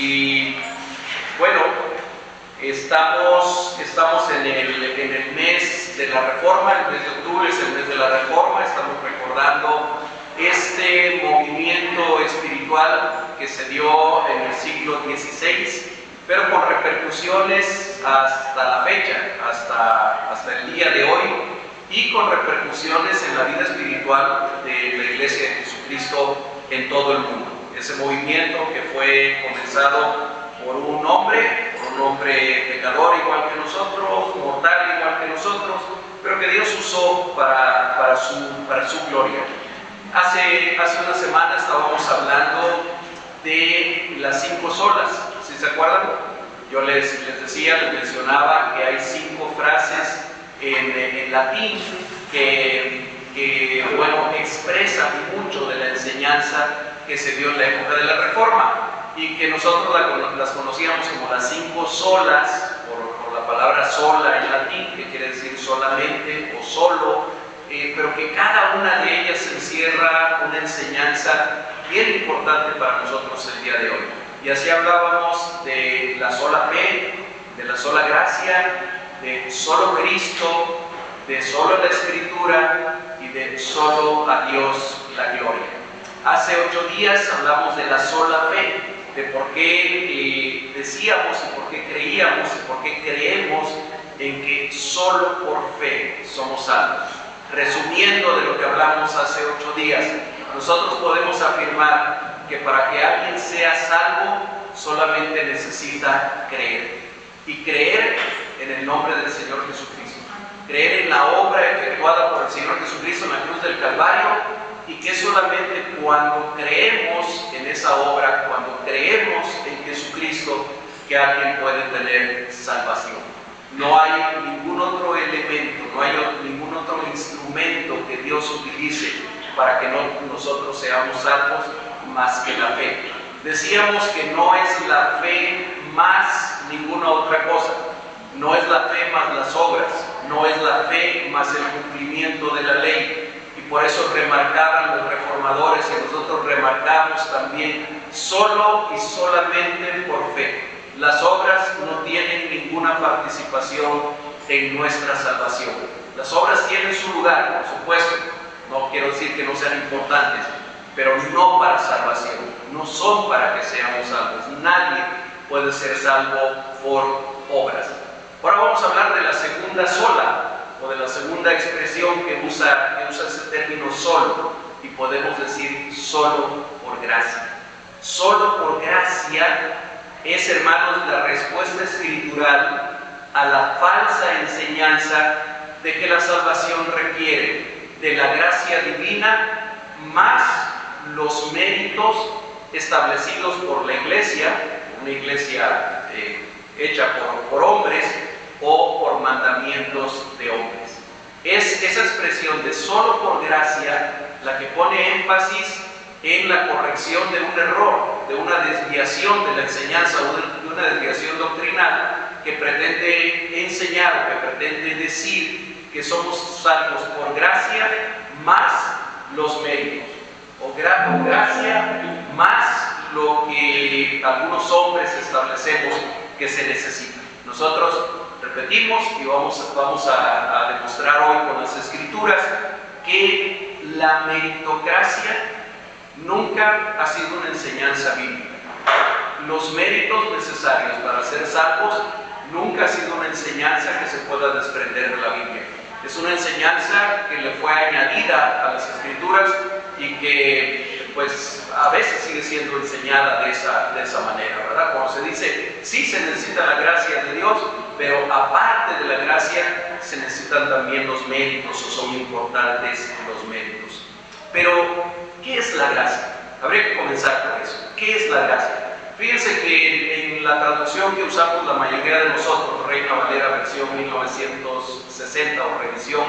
Y bueno, estamos en el mes de la Reforma. El mes de octubre es el mes de la Reforma. Estamos recordando este movimiento espiritual que se dio en el siglo XVI, pero con repercusiones hasta la fecha, hasta el día de hoy, y con repercusiones en la vida espiritual de la Iglesia de Jesucristo en todo el mundo. Ese movimiento que fue comenzado por un hombre pecador igual que nosotros, mortal igual que nosotros, pero que Dios usó para su gloria. Hace una semana estábamos hablando de las 5 solas, ¿sí se acuerdan? Yo les mencionaba que hay 5 frases en latín que expresan mucho de la enseñanza que se dio en la época de la Reforma, y que nosotros las conocíamos como las 5 solas, por la palabra sola en latín, que quiere decir solamente o solo, pero que cada una de ellas encierra una enseñanza bien importante para nosotros el día de hoy. Y así hablábamos de la sola fe, de la sola gracia, de solo Cristo, de solo la Escritura y de solo a Dios la gloria. Hace 8 días hablamos de la sola fe, de por qué decíamos y por qué creíamos y por qué creemos en que solo por fe somos salvos. Resumiendo de lo que hablamos hace 8 días, nosotros podemos afirmar que para que alguien sea salvo solamente necesita creer, y creer en el nombre del Señor Jesucristo, creer en la obra efectuada por el Señor Jesucristo en la cruz del Calvario, y que solamente cuando creemos en esa obra, cuando creemos en Jesucristo, que alguien puede tener salvación. No hay ningún otro elemento, no hay ningún otro instrumento que Dios utilice para que nosotros seamos salvos más que la fe. Decíamos que no es la fe más ninguna otra cosa, no es la fe más las obras, no es la fe más el cumplimiento de la ley. Y por eso remarcaban los reformadores, y nosotros remarcamos también, solo y solamente por fe. Las obras no tienen ninguna participación en nuestra salvación. Las obras tienen su lugar, por supuesto, no quiero decir que no sean importantes, pero no para salvación, no son para que seamos salvos. Nadie puede ser salvo por obras. Ahora vamos a hablar de la segunda sola, o de la segunda expresión que usa ese término solo, y podemos decir solo por gracia. Solo por gracia es, hermanos, la respuesta escritural a la falsa enseñanza de que la salvación requiere de la gracia divina más los méritos establecidos por la Iglesia, una iglesia hecha por hombres, o por mandamientos de hombres. Es esa expresión de solo por gracia la que pone énfasis en la corrección de un error, de una desviación de la enseñanza, de una desviación doctrinal que pretende enseñar, que pretende decir que somos salvos por gracia más los méritos, o gracia más lo que algunos hombres establecemos que se necesita. Nosotros repetimos y vamos a demostrar hoy con las Escrituras que la meritocracia nunca ha sido una enseñanza bíblica. Los méritos necesarios para ser salvos nunca ha sido una enseñanza que se pueda desprender de la Biblia. Es una enseñanza que le fue añadida a las Escrituras y que pues a veces sigue siendo enseñada de esa manera, ¿verdad? Cuando se dice, sí se necesita la gracia de Dios, pero aparte de la gracia se necesitan también los méritos, o son importantes los méritos. Pero, ¿qué es la gracia? Habría que comenzar por eso. ¿Qué es la gracia? Fíjense que en la traducción que usamos la mayoría de nosotros, Reina Valera versión 1960 o revisión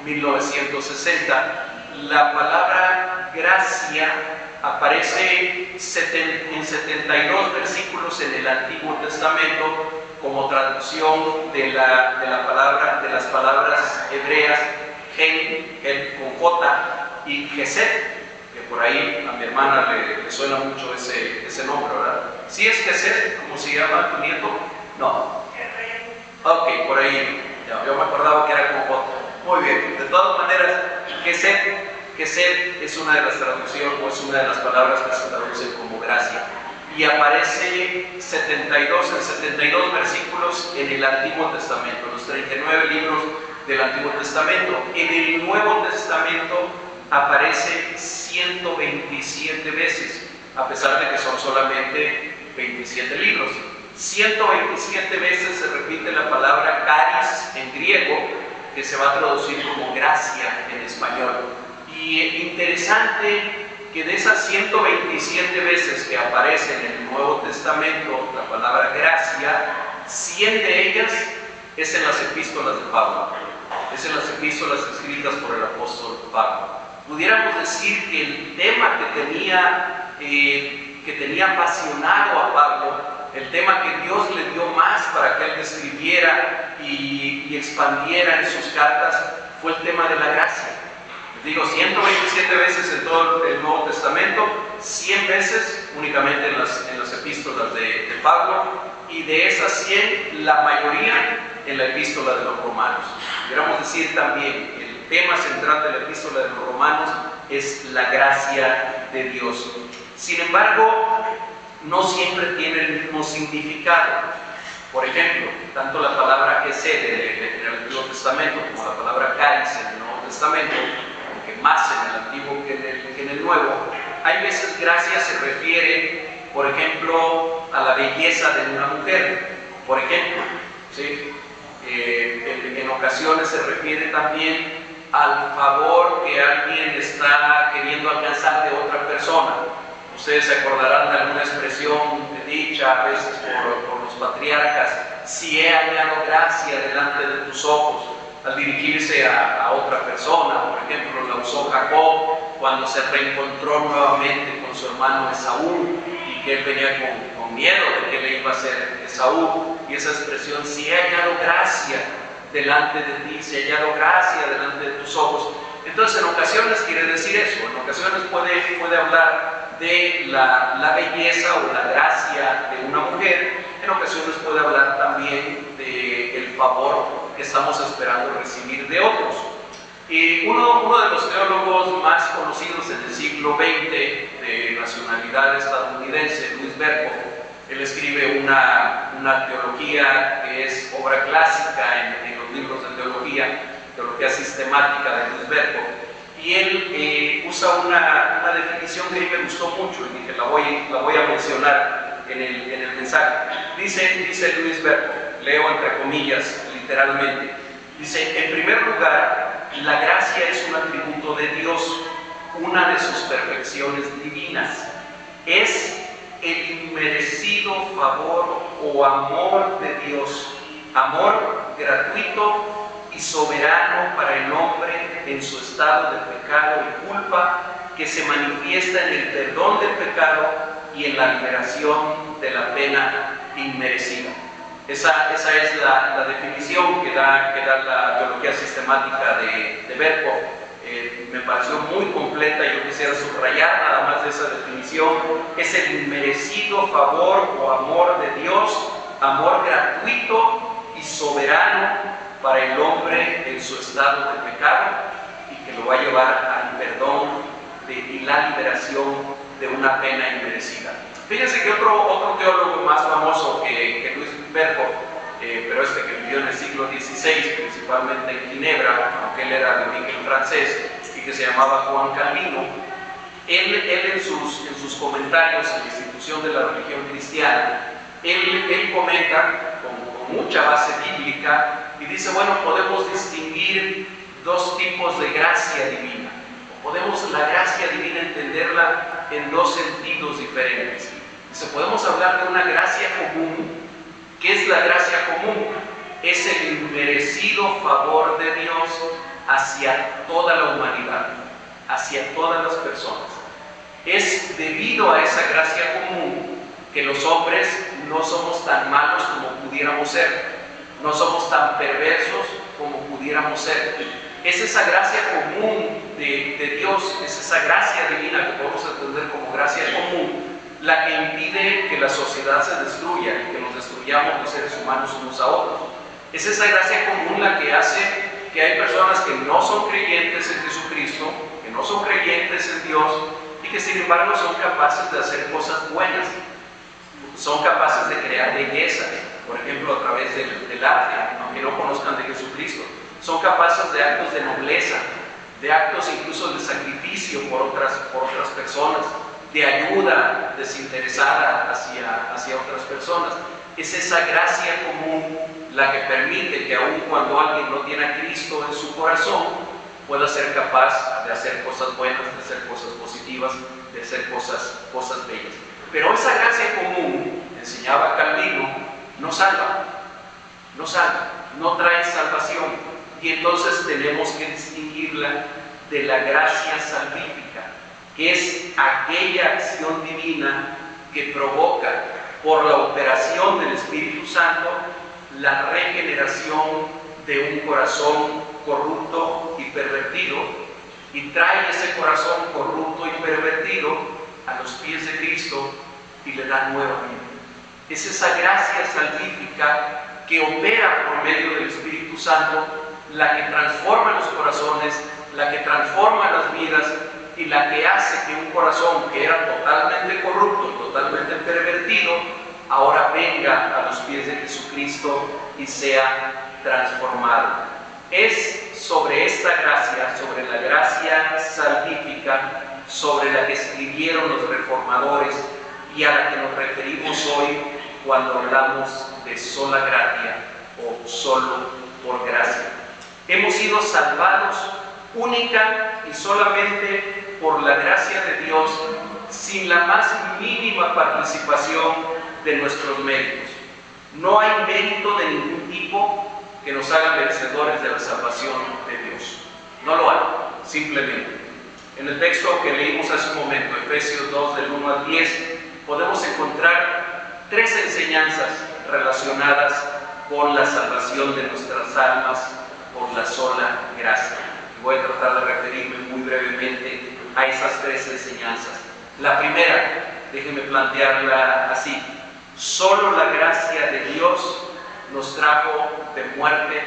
1960, la palabra gracia aparece en 72 versículos en el Antiguo Testamento como traducción de las palabras hebreas gen con J, y Gesed, que por ahí a mi hermana le suena mucho ese nombre, ¿verdad? ¿Sí es Gesed, como se llama tu nieto? No. Ok, por ahí. Yo me acordaba que era como otro. Muy bien. De todas maneras, Gesed es una de las traducciones, o es una de las palabras que se traducen como gracia. Y aparece en 72 versículos en el Antiguo Testamento, los 39 libros del Antiguo Testamento. En el Nuevo Testamento aparece 127 veces, a pesar de que son solamente 27 libros. 127 veces se repite la palabra caris en griego, que se va a traducir como gracia en español. Y interesante que de esas 127 veces que aparece en el Nuevo Testamento la palabra gracia, 100 de ellas es en las epístolas de Pablo, es en las epístolas escritas por el apóstol Pablo. Pudiéramos decir que el tema que tenía apasionado a Pablo, el tema que Dios le dio más para que él escribiera y expandiera en sus cartas, fue el tema de la gracia. Digo, 127 veces en todo el Nuevo Testamento, 100 veces únicamente en las epístolas de Pablo, y de esas 100, la mayoría en la epístola de los Romanos. Pudiéramos decir también, el tema central de la epístola de los Romanos es la gracia de Dios. Sin embargo, no siempre tiene el mismo significado. Por ejemplo, tanto la palabra Gesed en el Antiguo Testamento como la palabra cáliz en el Nuevo Testamento, aunque más en el Antiguo que en el Nuevo, hay veces gracia se refiere, por ejemplo, a la belleza de una mujer, por ejemplo, ¿sí? En ocasiones se refiere también al favor que alguien está queriendo alcanzar de otra persona. Ustedes se acordarán de alguna expresión dicha a veces por los patriarcas: si he hallado gracia delante de tus ojos, al dirigirse a otra persona. Por ejemplo, la usó Jacob cuando se reencontró nuevamente con su hermano Esaú, y que él venía con miedo de que le iba a hacer Esaú, y esa expresión: si he hallado gracia delante de ti, si he hallado gracia delante de tus ojos. Entonces, en ocasiones quiere decir eso, en ocasiones puede hablar de la belleza o la gracia de una mujer, en ocasiones puede hablar también del favor que estamos esperando recibir de otros. Y uno de los teólogos más conocidos en el siglo XX, de nacionalidad estadounidense, Louis Berkhof, él escribe una teología que es obra clásica en los libros de teología sistemática de Louis Berkhof, y él usa una definición que a mí me gustó mucho, y dije, la voy a mencionar en el mensaje. Dice Louis Berkhof, leo entre comillas literalmente, dice: en primer lugar, la gracia es un atributo de Dios, una de sus perfecciones divinas. Es el inmerecido favor o amor de Dios, amor gratuito y soberano para el hombre en su estado de pecado y culpa, que se manifiesta en el perdón del pecado y en la liberación de la pena inmerecida. Esa es la definición que da la teología sistemática de Berkhof. Me pareció muy completa, y yo quisiera subrayar nada más de esa definición. Es el inmerecido favor o amor de Dios, amor gratuito y soberano para el hombre en su estado de pecado, y que lo va a llevar al perdón y la liberación de una pena inmerecida. Fíjense que otro teólogo más famoso que Louis Berkhof, pero que vivió en el siglo XVI, principalmente en Ginebra, aunque él era de origen francés, y que se llamaba Juan Calvino, él en sus comentarios en la institución de la religión cristiana, él comenta con mucha base bíblica, y dice: bueno, podemos distinguir dos tipos de gracia divina. Podemos la gracia divina entenderla en dos sentidos diferentes. Dice, podemos hablar de una gracia común. ¿Qué es la gracia común? Es el inmerecido favor de Dios hacia toda la humanidad, hacia todas las personas. Es debido a esa gracia común que los hombres no somos tan malos como pudiéramos ser, no somos tan perversos como pudiéramos ser. Es esa gracia común de Dios, es esa gracia divina que podemos entender como gracia común, la que impide que la sociedad se destruya y que nos destruyamos los seres humanos unos a otros. Es esa gracia común la que hace que hay personas que no son creyentes en Jesucristo, que no son creyentes en Dios y que sin embargo son capaces de hacer cosas buenas, son capaces de crear belleza, por ejemplo a través del arte, aunque no conozcan de Jesucristo, son capaces de actos de nobleza, de actos incluso de sacrificio por otras personas, de ayuda desinteresada hacia otras personas. Es esa gracia común la que permite que aun cuando alguien no tiene a Cristo en su corazón, pueda ser capaz de hacer cosas buenas, de hacer cosas positivas, de hacer cosas bellas. Pero esa gracia común, enseñaba Calvino, no salva, no trae salvación. Y entonces tenemos que distinguirla de la gracia salvífica, que es aquella acción divina que provoca por la operación del Espíritu Santo la regeneración de un corazón corrupto y pervertido, y trae ese corazón corrupto y pervertido a los pies de Cristo y le da nueva vida. Es esa gracia salvífica que opera por medio del Espíritu Santo la que transforma los corazones, la que transforma las vidas y la que hace que un corazón que era totalmente corrupto y totalmente pervertido ahora venga a los pies de Jesucristo y sea transformado. Es sobre esta gracia, sobre la gracia salvífica, sobre la que escribieron los reformadores y a la que nos referimos hoy cuando hablamos de sola gratia o solo por gracia. Hemos sido salvados única y solamente por la gracia de Dios, sin la más mínima participación de nuestros méritos. No hay mérito de ningún tipo que nos haga merecedores de la salvación de Dios. No lo hay, simplemente. En el texto que leímos hace un momento, Efesios 2, del 1 al 10, podemos encontrar 3 enseñanzas relacionadas con la salvación de nuestras almas por la sola gracia. Voy a tratar de referirme muy brevemente a esas 3 enseñanzas. La primera, déjenme plantearla así: solo la gracia de Dios nos trajo de muerte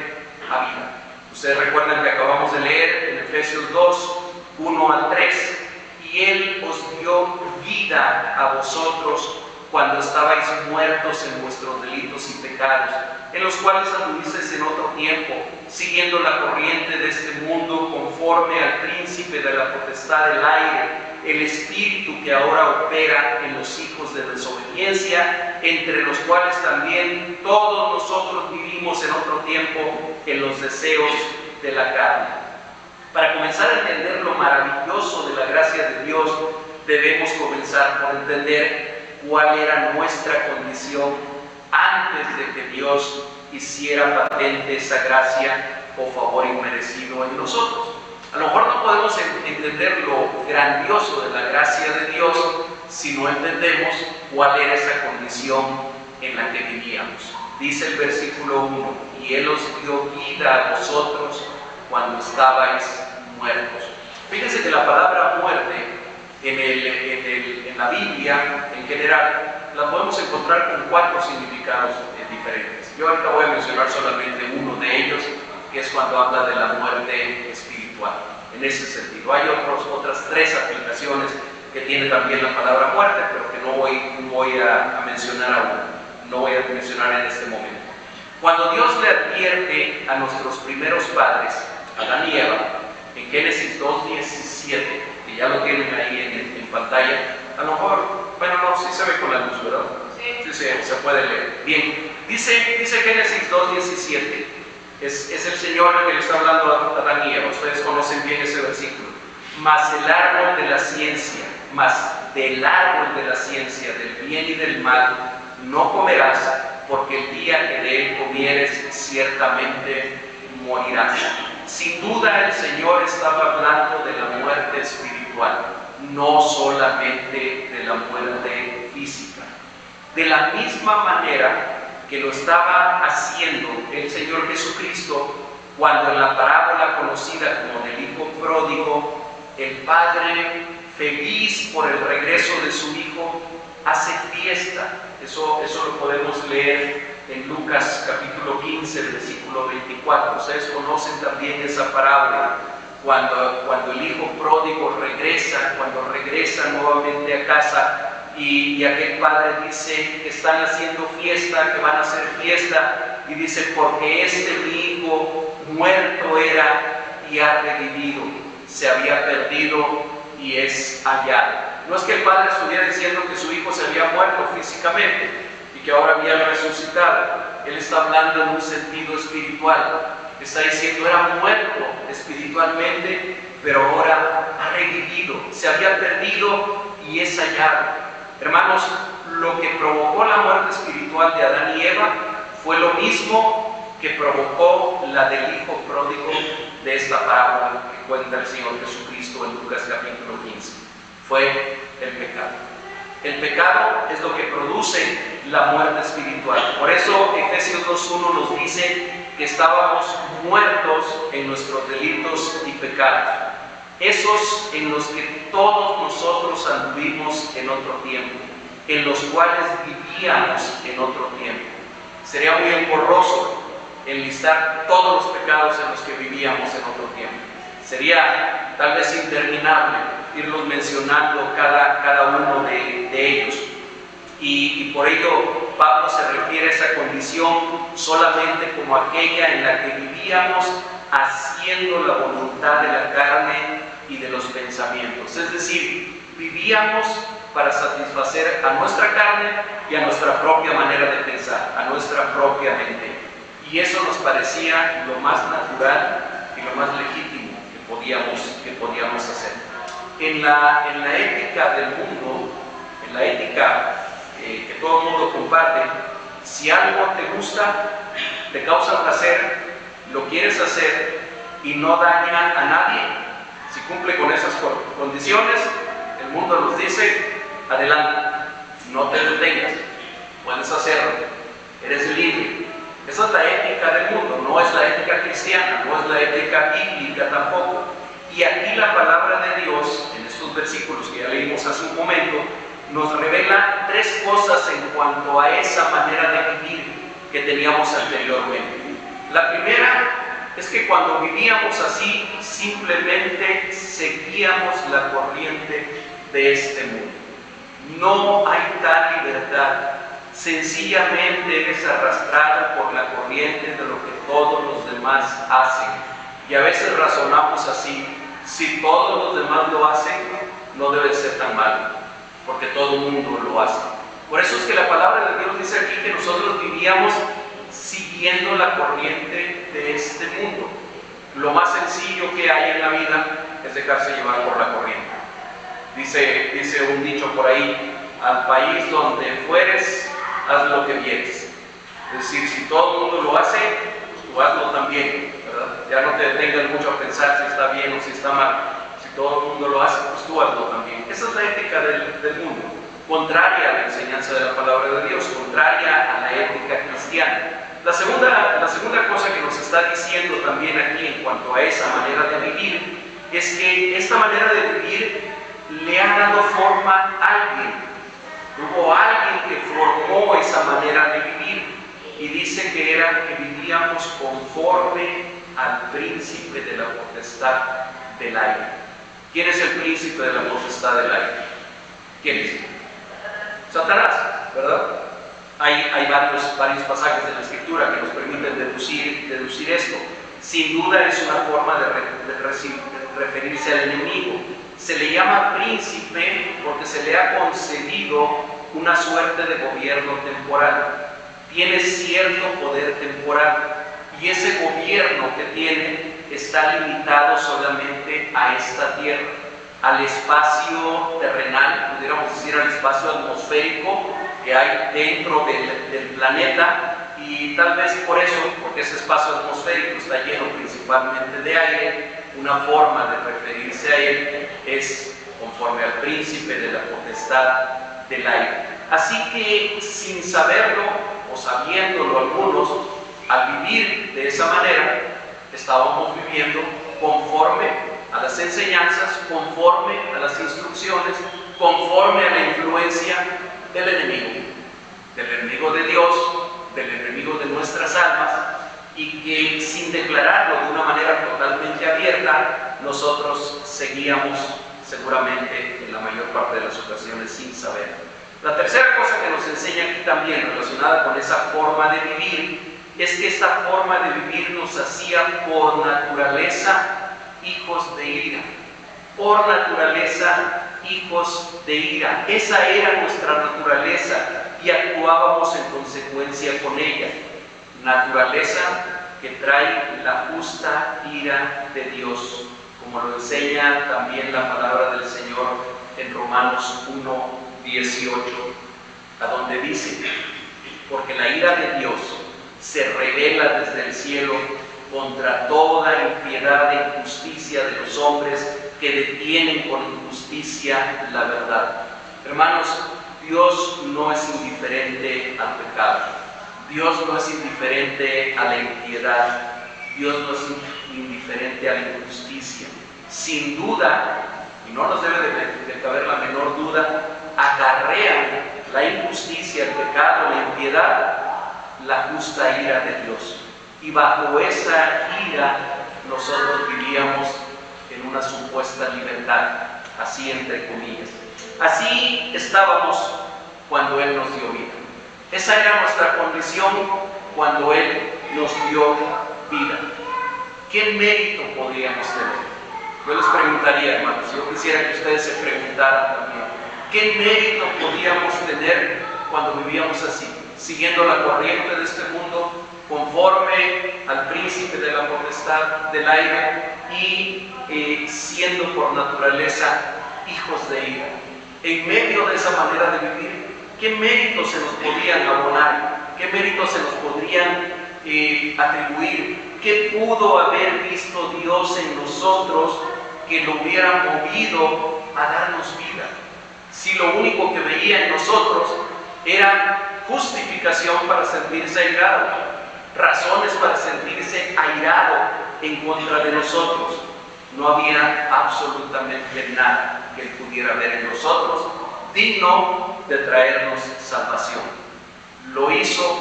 a vida. Ustedes recuerdan que acabamos de leer en Efesios 2, 1 al 3, y Él os dio vida a vosotros cuando estabais muertos en vuestros delitos y pecados, en los cuales anduvisteis en otro tiempo, siguiendo la corriente de este mundo, conforme al príncipe de la potestad del aire, el espíritu que ahora opera en los hijos de desobediencia, entre los cuales también todos nosotros vivimos en otro tiempo en los deseos de la carne. Para comenzar a entender lo maravilloso de la gracia de Dios, debemos comenzar por entender cuál era nuestra condición antes de que Dios hiciera patente esa gracia o favor inmerecido en nosotros. A lo mejor no podemos entender lo grandioso de la gracia de Dios si no entendemos cuál era esa condición en la que vivíamos. Dice el versículo 1: y Él os dio vida a vosotros cuando estabais muertos. Fíjense que la palabra muerte en la Biblia en general la podemos encontrar con 4 significados diferentes. Yo ahorita voy a mencionar solamente uno de ellos, que es cuando habla de la muerte espiritual. En ese sentido, hay otras 3 aplicaciones que tiene también la palabra muerte, pero que no voy a mencionar aún, no voy a mencionar en este momento. Cuando Dios le advierte a nuestros primeros padres, Adán y Eva, en Génesis 2:17, que ya lo tienen ahí en pantalla, a lo mejor, bueno, no, sí se ve con la luz, ¿verdad? Sí, se puede leer. Bien, dice Génesis 2:17, es el Señor el que le está hablando a Adán y Eva. Ustedes conocen bien ese versículo. Mas del árbol de la ciencia, del bien y del mal, no comerás, porque el día que de él comieres, ciertamente morirás. Sin duda el Señor estaba hablando de la muerte espiritual, no solamente de la muerte física. De la misma manera que lo estaba haciendo el Señor Jesucristo cuando en la parábola conocida como del hijo pródigo, el padre, feliz por el regreso de su hijo, hace fiesta. Eso lo podemos leer en Lucas capítulo 15, versículo 24. Ustedes conocen también esa parábola, cuando el hijo pródigo cuando regresa nuevamente a casa, y aquel padre dice que están haciendo fiesta, que van a hacer fiesta, y dice: porque mi hijo muerto era y ha revivido, se había perdido y es hallado. No es que el padre estuviera diciendo que su hijo se había muerto físicamente y que ahora había resucitado. Él está hablando en un sentido espiritual. Está diciendo: era muerto espiritualmente, pero ahora ha revivido, se había perdido y es hallado. Hermanos, lo que provocó la muerte espiritual de Adán y Eva fue lo mismo que provocó la del hijo pródigo de esta parábola que cuenta el Señor Jesucristo en Lucas capítulo 15. Fue el pecado. El pecado es lo que produce la muerte espiritual. Por eso Efesios 2:1 nos dice que estábamos muertos en nuestros delitos y pecados, esos en los que todos nosotros anduvimos en otro tiempo, en los cuales vivíamos en otro tiempo. Sería muy engorroso enlistar todos los pecados en los que vivíamos en otro tiempo. Sería tal vez interminable irlos mencionando cada uno de ellos. Y por ello Pablo se refiere a esa condición solamente como aquella en la que vivíamos haciendo la voluntad de la carne y de los pensamientos. Es decir, vivíamos para satisfacer a nuestra carne y a nuestra propia manera de pensar, a nuestra propia mente. Y eso nos parecía lo más natural y lo más legítimo que podíamos hacer. En la ética del mundo, en la ética que todo el mundo comparte, si algo te gusta, te causa placer, lo quieres hacer y no daña a nadie, si cumple con esas condiciones, el mundo nos dice: adelante, no te detengas, puedes hacerlo, eres libre. Esa es la ética del mundo, no es la ética cristiana, no es la ética bíblica tampoco. Y aquí la palabra de Dios, en estos versículos que ya leímos hace un momento, nos revela tres cosas en cuanto a esa manera de vivir que teníamos anteriormente. La primera es que cuando vivíamos así, simplemente seguíamos la corriente de este mundo. No hay tal libertad. Sencillamente eres arrastrado por la corriente de lo que todos los demás hacen. Y a veces razonamos así: si todos los demás lo hacen, no debe ser tan malo, porque todo el mundo lo hace. Por eso es que la palabra de Dios dice aquí que nosotros vivíamos siguiendo la corriente de este mundo. Lo más sencillo que hay en la vida es dejarse llevar por la corriente. Dice un dicho por ahí: al país donde fueres, haz lo que vieres. Es decir, si todo el mundo lo hace, pues tú hazlo también, ¿verdad? Ya no te detengas mucho a pensar si está bien o si está mal. Si todo el mundo lo hace, pues tú hazlo también. Esa es la ética del mundo, contraria a la enseñanza de la palabra de Dios, contraria a la ética cristiana. La segunda cosa que nos está diciendo también aquí en cuanto a esa manera de vivir es que esta manera de vivir le ha dado forma a alguien. Hubo alguien que formó esa manera de vivir, y dice que vivíamos conforme al príncipe de la potestad del aire. ¿Quién es el príncipe de la potestad del aire? ¿Quién es? Satanás, ¿verdad? Hay varios pasajes de la Escritura que nos permiten deducir esto. Sin duda es una forma de referirse al enemigo. Se le llama príncipe porque se le ha concedido una suerte de gobierno temporal. Tiene cierto poder temporal, y ese gobierno que tiene está limitado solamente a esta tierra, al espacio terrenal, pudiéramos decir al espacio atmosférico que hay dentro del planeta. Y tal vez por eso, porque ese espacio atmosférico está lleno principalmente de aire, una forma de referirse a él es conforme al príncipe de la potestad del aire. Así que, sin saberlo o sabiéndolo algunos, al vivir de esa manera, estábamos viviendo conforme a las enseñanzas, conforme a las instrucciones, conforme a la influencia del enemigo de Dios, del enemigo de nuestras almas, y que sin declararlo de una manera totalmente abierta, nosotros seguíamos seguramente en la mayor parte de las ocasiones sin saber. La tercera cosa que nos enseña aquí también relacionada con esa forma de vivir es que esta forma de vivir nos hacía por naturaleza hijos de ira. Por naturaleza hijos de ira. Esa era nuestra naturaleza y actuábamos en consecuencia con ella. Naturaleza que trae la justa ira de Dios, como lo enseña también la palabra del Señor en Romanos 1:18, a donde dice: porque la ira de Dios se revela desde el cielo contra toda impiedad e injusticia de los hombres que detienen con injusticia la verdad. Hermanos, Dios no es indiferente al pecado. Dios no es indiferente a la impiedad. Dios no es indiferente a la injusticia. Sin duda, y no nos debe de caber la menor duda, acarrean la injusticia, el pecado, la impiedad, la justa ira de Dios. Y bajo esa ira nosotros vivíamos en una supuesta libertad, así entre comillas. Así estábamos cuando Él nos dio vida. Esa era nuestra condición cuando Él nos dio vida. ¿Qué mérito podríamos tener? Yo les preguntaría, hermanos, yo quisiera que ustedes se preguntaran también, ¿qué mérito podíamos tener cuando vivíamos así? Siguiendo la corriente de este mundo, conforme al príncipe de la potestad del aire y siendo por naturaleza hijos de ira. En medio de esa manera de vivir, ¿qué méritos se nos podían abonar? ¿Qué méritos se nos podrían atribuir? ¿Qué pudo haber visto Dios en nosotros que lo hubiera movido a darnos vida? Si lo único que veía en nosotros era justificación para sentirse airado, razones para sentirse airado en contra de nosotros, no había absolutamente nada que Él pudiera ver en nosotros digno de traernos salvación. Lo hizo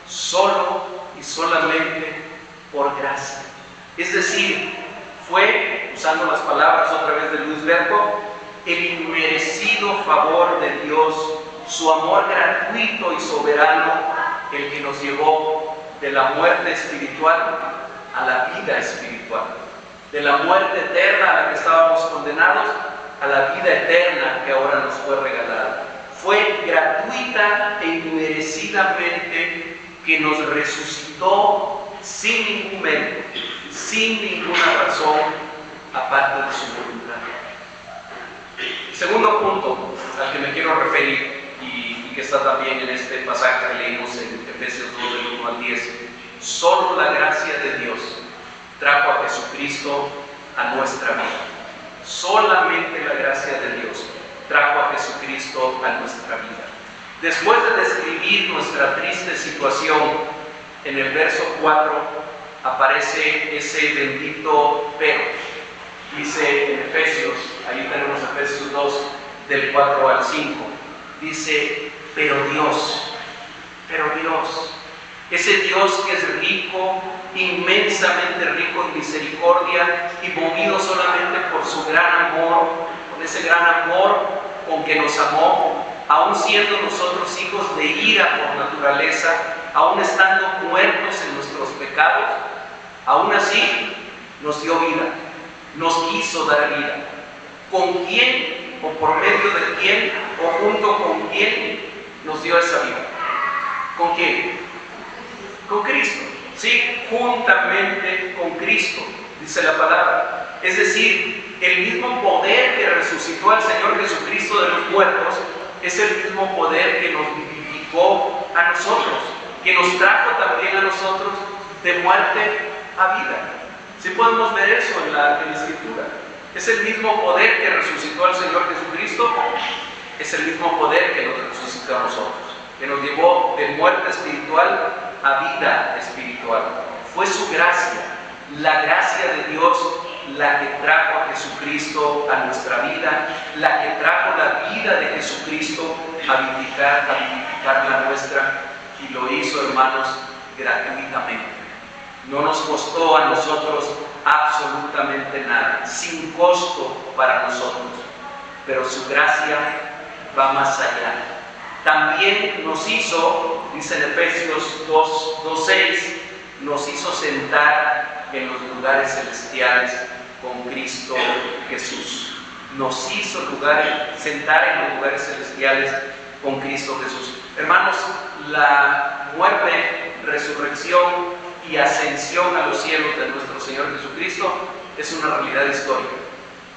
solo y solamente por gracia. Es decir, fue, usando las palabras otra vez de Luis Berco, el inmerecido favor de Dios, su amor gratuito y soberano, el que nos llevó de la muerte espiritual a la vida espiritual, de la muerte eterna a la que estábamos condenados, a la vida eterna que ahora nos fue regalada. Fue gratuita e inmerecidamente que nos resucitó sin ningún mérito, sin ninguna razón, aparte de su voluntad. Segundo punto al que me quiero referir, y que está también en este pasaje que leímos en Efesios 2, del 1 al 10. Solo la gracia de Dios trajo a Jesucristo a nuestra vida. Solamente la gracia de Dios trajo a Jesucristo a nuestra vida. Después de describir nuestra triste situación, en el verso 4 aparece ese bendito pero. Dice en Efesios, ahí tenemos Efesios 2, del 4 al 5, dice, pero Dios, ese Dios que es rico, inmensamente rico en misericordia y movido solamente por su gran amor, con ese gran amor con que nos amó, aun siendo nosotros hijos de ira por naturaleza, aun estando muertos en nuestros pecados, aún así nos dio vida, nos quiso dar vida. ¿Con quién o por medio de quién o junto con quién nos dio esa vida? ¿Con quién? Con Cristo. Sí, juntamente con Cristo, dice la palabra. Es decir, el mismo poder que resucitó al Señor Jesucristo de los muertos es el mismo poder que nos vivificó a nosotros, que nos trajo también a nosotros de muerte a vida. Sí podemos ver eso en la Escritura. Es el mismo poder que resucitó al Señor Jesucristo, es el mismo poder que nos resucitó a nosotros, que nos llevó de muerte espiritual a vida espiritual. Fue su gracia, La gracia de Dios, la que trajo a Jesucristo a nuestra vida, la que trajo la vida de Jesucristo a vivificar la nuestra, y lo hizo, hermanos, gratuitamente. No nos costó a nosotros absolutamente nada, sin costo para nosotros, pero su gracia va más allá. También nos hizo, dice en Efesios 2:6, nos hizo sentar en los lugares celestiales con Cristo Jesús. Nos hizo sentar en los lugares celestiales con Cristo Jesús. Hermanos, la muerte, resurrección y ascensión a los cielos de nuestro Señor Jesucristo es una realidad histórica.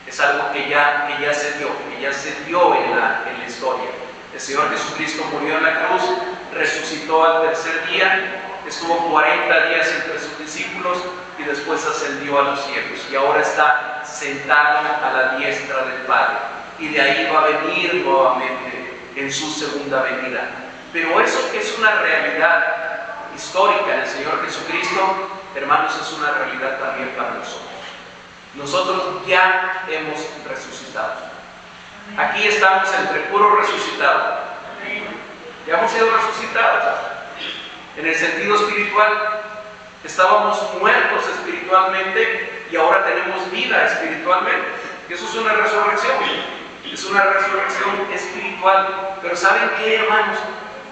Es algo que ya se dio en la historia. El Señor Jesucristo murió en la cruz, resucitó al tercer día, estuvo 40 días entre sus discípulos y después ascendió a los cielos. Y ahora está sentado a la diestra del Padre. Y de ahí va a venir nuevamente en su segunda venida. Pero eso que es una realidad histórica en el Señor Jesucristo, hermanos, es una realidad también para nosotros. Nosotros ya hemos resucitado. Aquí estamos entre puros resucitados. Ya hemos sido resucitados. En el sentido espiritual, estábamos muertos espiritualmente y ahora tenemos vida espiritualmente. Eso es una resurrección. Es una resurrección espiritual. Pero ¿saben qué, hermanos?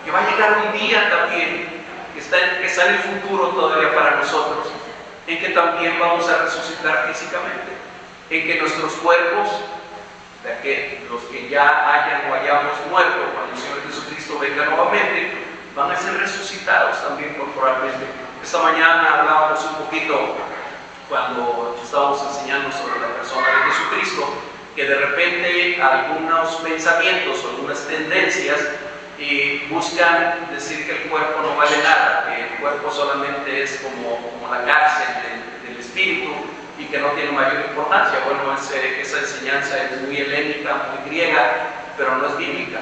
Que va a llegar un día también, que está en el futuro todavía para nosotros, en que también vamos a resucitar físicamente, en que nuestros cuerpos, de que los que ya hayan o hayamos muerto cuando el Señor Jesucristo venga nuevamente, van a ser resucitados también corporalmente. Esta mañana hablábamos un poquito, cuando estábamos enseñando sobre la persona de Jesucristo, que de repente algunos pensamientos o algunas tendencias buscan decir que el cuerpo no vale nada, que el cuerpo solamente es como la cárcel del espíritu y que no tiene mayor importancia. Bueno, esa enseñanza es muy helénica, muy griega, pero no es bíblica,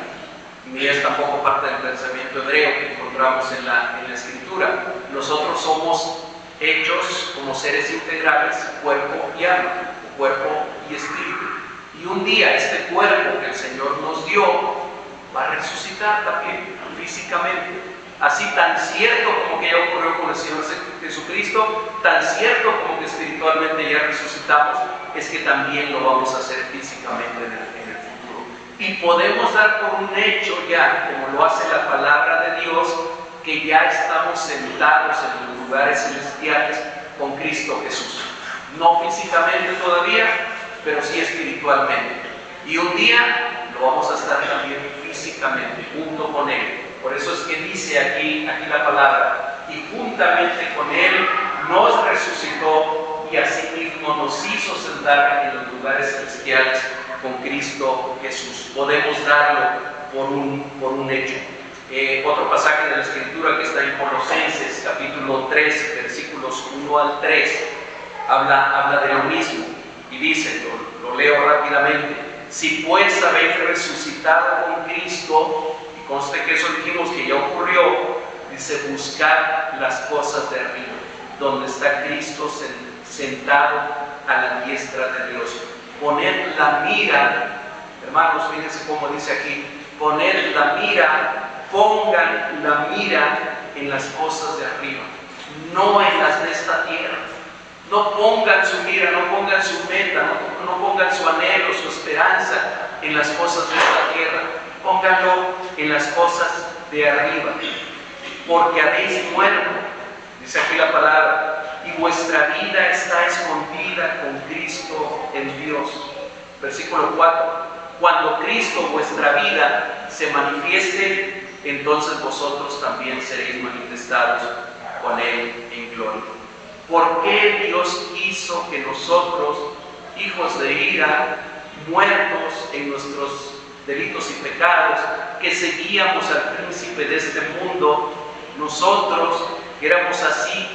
ni es tampoco parte del pensamiento hebreo que encontramos en la Escritura. Nosotros somos hechos como seres integrales, cuerpo y alma, cuerpo y espíritu. Y un día este cuerpo que el Señor nos dio va a resucitar también físicamente. Así tan cierto como que ya ocurrió con el Señor Jesucristo, tan cierto como que espiritualmente ya resucitamos, es que también lo vamos a hacer físicamente en el futuro. Y podemos dar por un hecho ya, como lo hace la palabra de Dios, que ya estamos sentados en los lugares celestiales con Cristo Jesús. No físicamente todavía, pero sí espiritualmente. Y un día lo vamos a estar también físicamente, junto con Él. Por eso es que dice aquí la palabra, y juntamente con Él nos resucitó y asimismo nos hizo sentar en los lugares celestiales con Cristo Jesús. Podemos darlo por un hecho. Otro pasaje de la Escritura que está en Colosenses, capítulo 3, versículos 1 al 3, habla de lo mismo y dice, lo leo rápidamente: si pues habéis resucitado con Cristo, y conste que eso dijimos que ya ocurrió, dice, buscar las cosas de arriba, donde está Cristo sentado a la diestra de Dios. Poner la mira, hermanos, fíjense cómo dice aquí, poner la mira, pongan la mira en las cosas de arriba, no en las de esta tierra. No pongan su mira, no pongan su meta, no pongan su anhelo, su esperanza en las cosas de esta tierra. Pónganlo en las cosas de arriba. Porque habéis muerto, dice aquí la palabra, y vuestra vida está escondida con Cristo en Dios. Versículo 4. Cuando Cristo, vuestra vida, se manifieste, entonces vosotros también seréis manifestados con Él en gloria. ¿Por qué Dios hizo que nosotros, hijos de ira, muertos en nuestros delitos y pecados, que seguíamos al príncipe de este mundo, nosotros, que éramos así,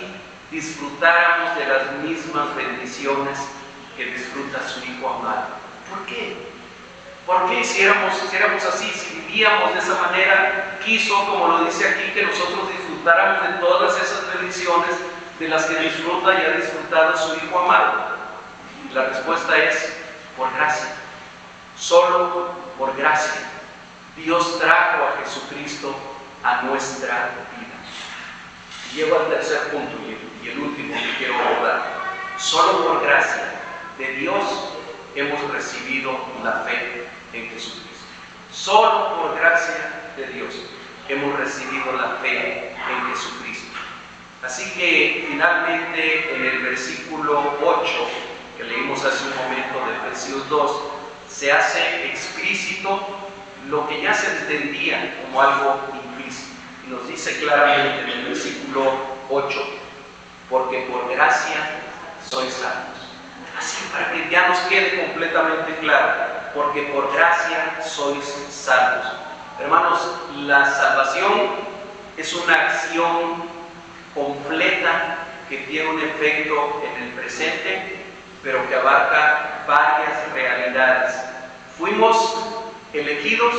disfrutáramos de las mismas bendiciones que disfruta su Hijo amado? ¿Por qué? ¿Por qué si éramos así, si vivíamos de esa manera, quiso, como lo dice aquí, que nosotros disfrutáramos de todas esas bendiciones de las que disfruta y ha disfrutado su Hijo amado? La respuesta es por gracia. Solo por gracia. Dios trajo a Jesucristo a nuestra vida. Y llego al tercer punto y el último que quiero abordar. Solo por gracia de Dios hemos recibido la fe en Jesucristo. Solo por gracia de Dios hemos recibido la fe en Jesucristo. Así que finalmente en el versículo 8 que leímos hace un momento de Efesios 2, se hace explícito lo que ya se entendía como algo implícito. Y nos dice claramente en el versículo 8, porque por gracia sois salvos. Así para que ya nos quede completamente claro, porque por gracia sois salvos. Hermanos, la salvación es una acción completa que tiene un efecto en el presente, pero que abarca varias realidades. Fuimos elegidos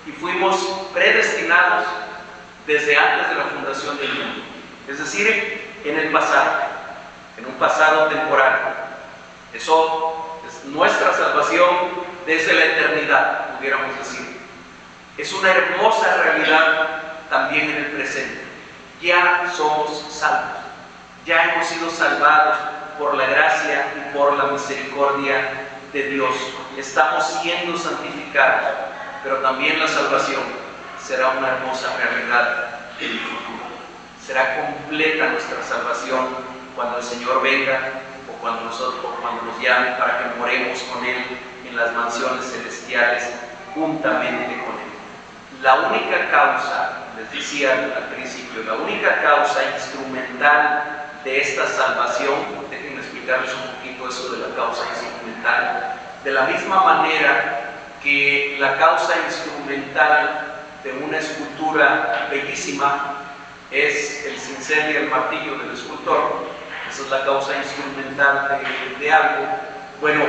y fuimos predestinados desde antes de la fundación del mundo, es decir, en el pasado, en un pasado temporal. Eso es nuestra salvación desde la eternidad, pudiéramos decir. Es una hermosa realidad también en el presente. Ya somos salvos, ya hemos sido salvados por la gracia y por la misericordia de Dios. Estamos siendo santificados, pero también la salvación será una hermosa realidad en el futuro. Será completa nuestra salvación cuando el Señor venga o cuando nos llame para que moremos con Él en las mansiones celestiales juntamente con Él. La única causa, les decía al principio, la única causa instrumental de esta salvación, déjenme explicarles un poquito eso de la causa instrumental, de la misma manera que la causa instrumental de una escultura bellísima es el cincel y el martillo del escultor. Esa es la causa instrumental de algo. Bueno,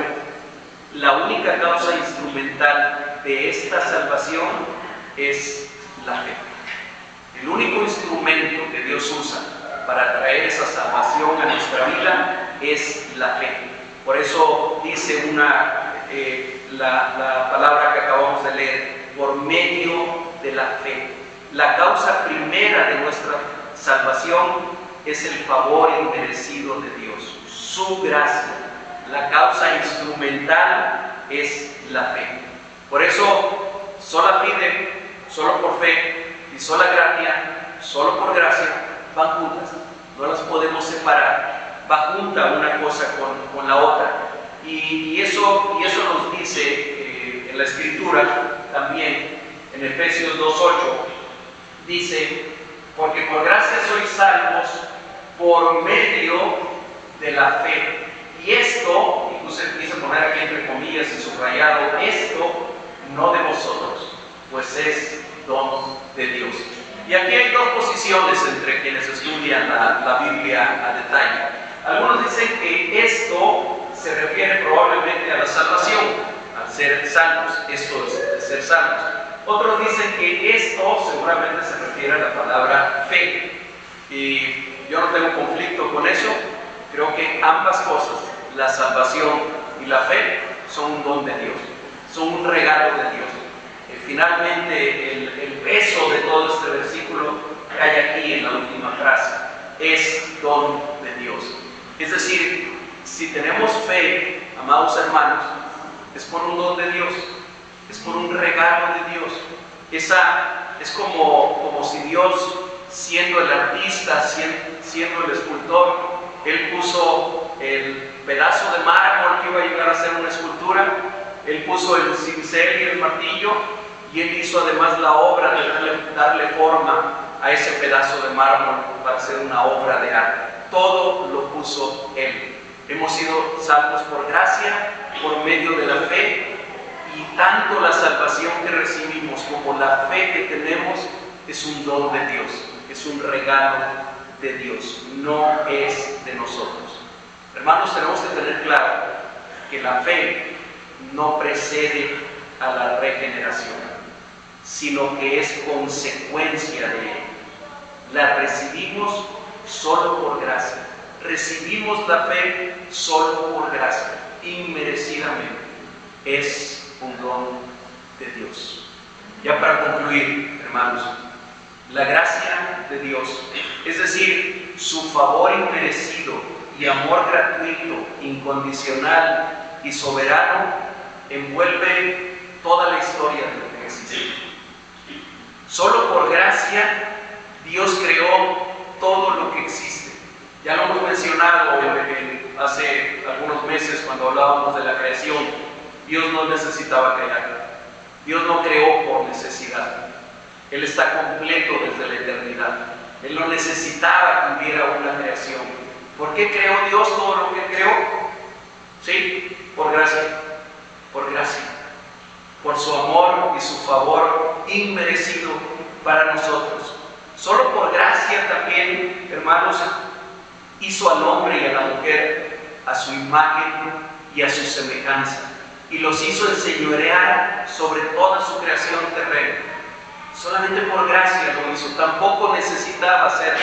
la única causa instrumental de esta salvación es la fe. El único instrumento que Dios usa para traer esa salvación a nuestra vida es la fe. Por eso dice la palabra que acabamos de leer, por medio de la fe. La causa primera de nuestra salvación es el favor inmerecido de Dios, su gracia. La causa instrumental es la fe. Por eso, sola fide, solo por fe, y sola gratia, solo por gracia, van juntas. No las podemos separar. Va junta una cosa con la otra. Y eso nos dice en la Escritura también, en Efesios 2:8, dice, porque por gracia sois salvos por medio de la fe. Y esto, incluso quise poner aquí entre comillas y subrayado, esto no de vosotros, pues es don de Dios. Y aquí hay dos posiciones entre quienes estudian la Biblia a detalle. Algunos dicen que esto se refiere probablemente a la salvación, al ser salvos, esto es de ser salvos. Otros dicen que esto seguramente se refiere a la palabra fe. Y yo no tengo conflicto con eso. Creo que ambas cosas, la salvación y la fe, son un don de Dios, son un regalo de Dios. Finalmente, el peso de todo este versículo que hay aquí en la última frase es don de Dios. Es decir, si tenemos fe, amados hermanos, es por un don de Dios, es por un regalo de Dios. Es como si Dios, siendo el artista, siendo el escultor, Él puso el pedazo de mármol que iba a llegar a ser una escultura, Él puso el cincel y el martillo, y Él hizo además la obra de darle forma a ese pedazo de mármol para hacer una obra de arte. Todo lo puso Él. Hemos sido salvos por gracia, por medio de la fe, y tanto la salvación que recibimos como la fe que tenemos es un don de Dios, es un regalo de Dios, no es de nosotros. Hermanos, tenemos que tener claro que la fe no precede a la regeneración, sino que es consecuencia de ella. La recibimos solo por gracia. Recibimos la fe solo por gracia, inmerecidamente. Es un don de Dios. Ya para concluir, hermanos, la gracia de Dios, es decir, su favor inmerecido y amor gratuito, incondicional y soberano, envuelve toda la historia de lo que existe. Solo por gracia Dios creó todo lo que existe. Ya lo hemos mencionado hace algunos meses cuando hablábamos de la creación. Dios no necesitaba crear. Dios no creó por necesidad. Él está completo desde la eternidad. Él no necesitaba que hubiera una creación. ¿Por qué creó Dios todo lo que creó? Sí, por gracia. Por gracia. Por su amor y su favor inmerecido para nosotros. Solo por gracia también, hermanos, hizo al hombre y a la mujer a su imagen y a su semejanza, y los hizo enseñorear sobre toda su creación terrena. Solamente por gracia lo hizo. Tampoco necesitaba hacerlo.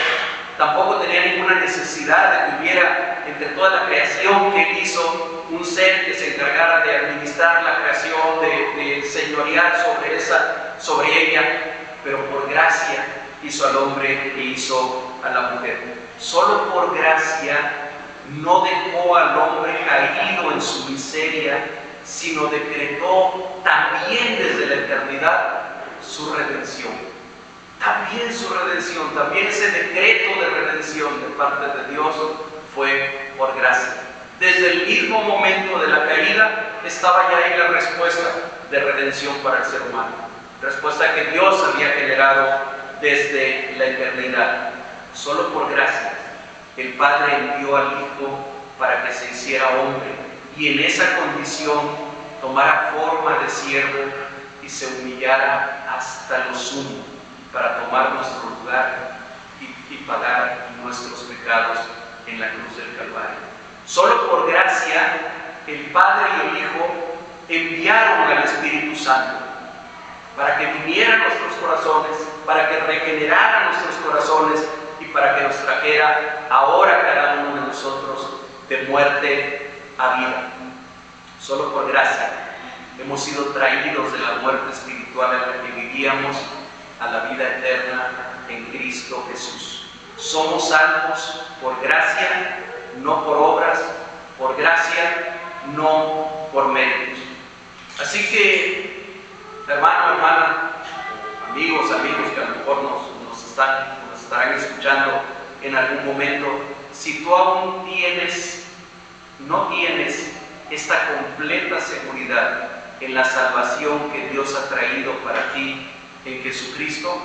Tampoco tenía ninguna necesidad de que hubiera entre toda la creación que él hizo un ser que se encargara de administrar la creación, de señorear sobre ella, pero por gracia hizo al hombre e hizo a la mujer. Solo por gracia no dejó al hombre caído en su miseria, sino decretó también desde la eternidad su redención. También su redención, también ese decreto de redención de parte de Dios fue por gracia. Desde el mismo momento de la caída estaba ya ahí la respuesta de redención para el ser humano. Respuesta que Dios había generado desde la eternidad. Solo por gracia el Padre envió al Hijo para que se hiciera hombre y en esa condición tomara forma de siervo y se humillara hasta lo sumo para tomar nuestro lugar y pagar nuestros pecados en la cruz del Calvario. Solo por gracia el Padre y el Hijo enviaron al Espíritu Santo para que viniera a nuestros corazones, para que regenerara nuestros corazones y para que nos trajera ahora cada uno de nosotros de muerte a vida. Solo por gracia hemos sido traídos de la muerte espiritual en la que vivíamos a la vida eterna en Cristo Jesús. Somos salvos por gracia, no por obras, por gracia, no por méritos. Así que, hermano, hermana, amigos que a lo mejor nos estarán escuchando en algún momento, si tú aún no tienes esta completa seguridad en la salvación que Dios ha traído para ti en Jesucristo,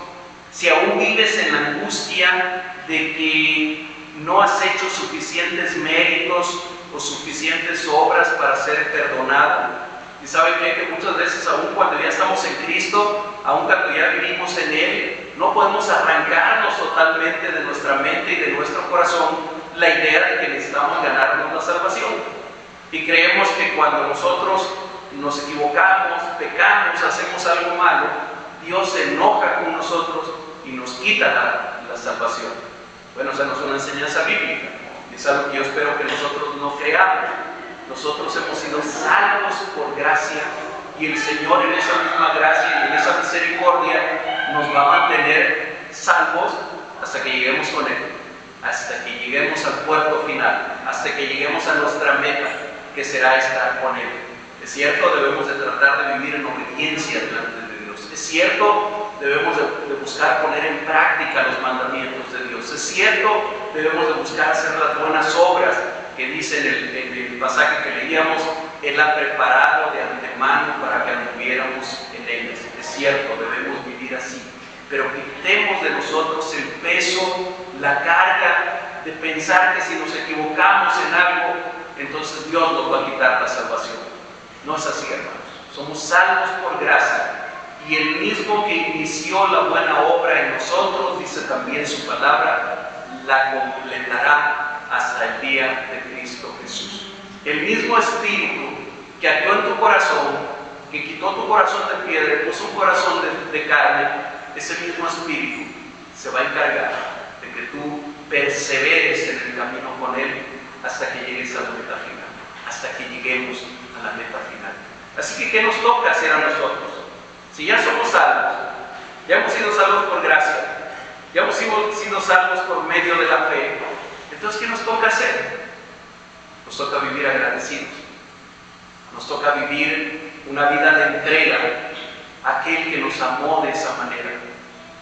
si aún vives en la angustia de que no has hecho suficientes méritos o suficientes obras para ser perdonado, y saben que muchas veces aún cuando ya estamos en Cristo, aún cuando ya vivimos en Él, no podemos arrancarnos totalmente de nuestra mente y de nuestro corazón la idea de que necesitamos ganarnos la salvación. Y creemos que cuando nosotros nos equivocamos, pecamos, hacemos algo malo, Dios se enoja con nosotros y nos quita la salvación. Bueno, esa no es una enseñanza bíblica, es algo que yo espero que nosotros no creamos. Nosotros hemos sido salvos por gracia y el Señor en esa misma gracia y en esa misericordia nos va a mantener salvos hasta que lleguemos con Él, hasta que lleguemos al puerto final, hasta que lleguemos a nuestra meta, que será estar con Él. Es cierto, debemos de tratar de vivir en obediencia delante de Dios. Es cierto, debemos de buscar poner en práctica los mandamientos de Dios. Es cierto, debemos de buscar hacer las buenas obras que dice en el pasaje que leíamos, Él ha preparado de antemano para que anduviéramos en ellas. Es cierto, debemos vivir así, pero quitemos de nosotros el peso, la carga de pensar que si nos equivocamos en algo, entonces Dios nos va a quitar la salvación. No es así, hermanos. Somos salvos por gracia y el mismo que inició la buena obra en nosotros, dice también su palabra, la completará hasta el día de Cristo Jesús. El mismo Espíritu que actuó en tu corazón, que quitó tu corazón de piedra y puso un corazón de carne, ese mismo Espíritu se va a encargar de que tú perseveres perseveres en el camino con Él hasta que llegues a la meta final, hasta que lleguemos a la meta final. Así que, ¿qué nos toca hacer a nosotros? Si ya somos salvos, ya hemos sido salvos por gracia, ya hemos sido salvos por medio de la fe, entonces, ¿qué nos toca hacer? Nos toca vivir agradecidos, nos toca vivir una vida de entrega a aquel que nos amó de esa manera,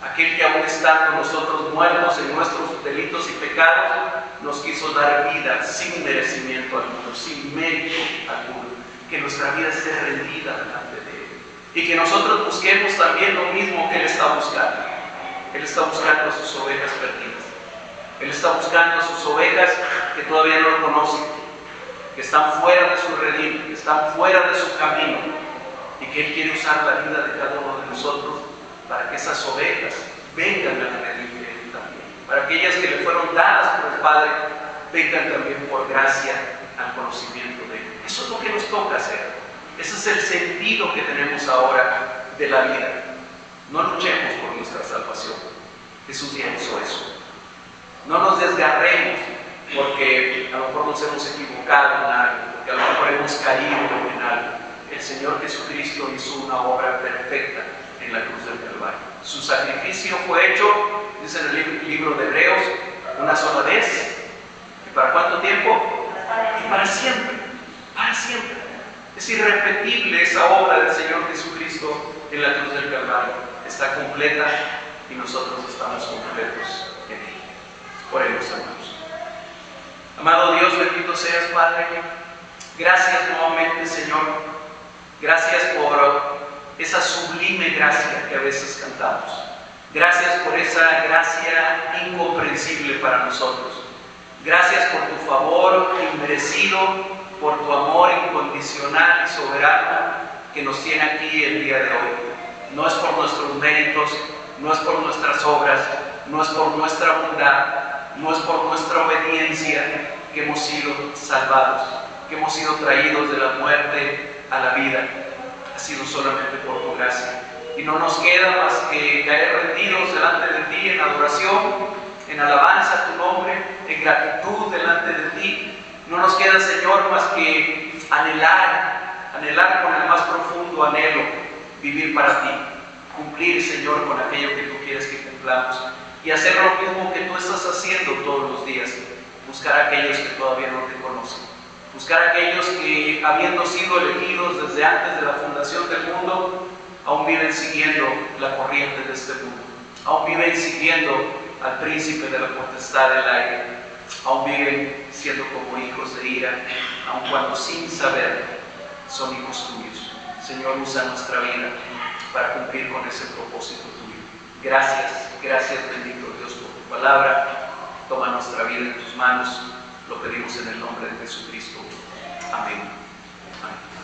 aquel que aún estando nosotros muertos en nuestros delitos y pecados, nos quiso dar vida sin merecimiento alguno, sin mérito alguno, que nuestra vida esté rendida delante de Él y que nosotros busquemos también lo mismo que Él está buscando. Él está buscando a sus ovejas perdidas. Él está buscando a sus ovejas que todavía no lo conocen, que están fuera de su redil, que están fuera de su camino, y que Él quiere usar la vida de cada uno de nosotros para que esas ovejas vengan al redil de Él también, para que aquellas que le fueron dadas por el Padre vengan también por gracia al conocimiento de Él. Eso es lo que nos toca hacer. Ese es el sentido que tenemos ahora de la vida. No luchemos por nuestra salvación. Jesús ya hizo eso. No nos desgarremos porque a lo mejor nos hemos equivocado en algo, porque a lo mejor hemos caído en algo. El Señor Jesucristo hizo una obra perfecta en la cruz del Calvario. Su sacrificio fue hecho, dice en el libro de Hebreos, una sola vez. ¿Y para cuánto tiempo? Y para siempre. Para siempre. Es irrepetible esa obra del Señor Jesucristo en la cruz del Calvario. Está completa y nosotros estamos completos en Él. Oremos, hermanos. Amado Dios, bendito seas, Padre. Gracias nuevamente, Señor. Gracias por esa sublime gracia que a veces cantamos. Gracias por esa gracia incomprensible para nosotros. Gracias por tu favor inmerecido, por tu amor incondicional y soberano que nos tiene aquí el día de hoy. No es por nuestros méritos, no es por nuestras obras, no es por nuestra bondad, no es por nuestra obediencia que hemos sido salvados, que hemos sido traídos de la muerte a la vida. Ha sido solamente por tu gracia. Y no nos queda más que caer rendidos delante de ti en adoración, en alabanza a tu nombre, en gratitud delante de ti. No nos queda, Señor, más que anhelar con el más profundo anhelo, vivir para ti, cumplir, Señor, con aquello que tú quieres que cumplamos y hacer lo mismo que tú estás haciendo todos los días, buscar a aquellos que todavía no te conocen, buscar a aquellos que, habiendo sido elegidos desde antes de la fundación del mundo, aún viven siguiendo la corriente de este mundo, aún viven siguiendo al príncipe de la potestad del aire, aún viven siendo como hijos de ira, aun cuando sin saber son hijos tuyos. Señor, usa nuestra vida para cumplir con ese propósito tuyo. Gracias, gracias, bendito Dios, por tu palabra. Toma nuestra vida en tus manos. Lo pedimos en el nombre de Jesucristo. Amén. Amén.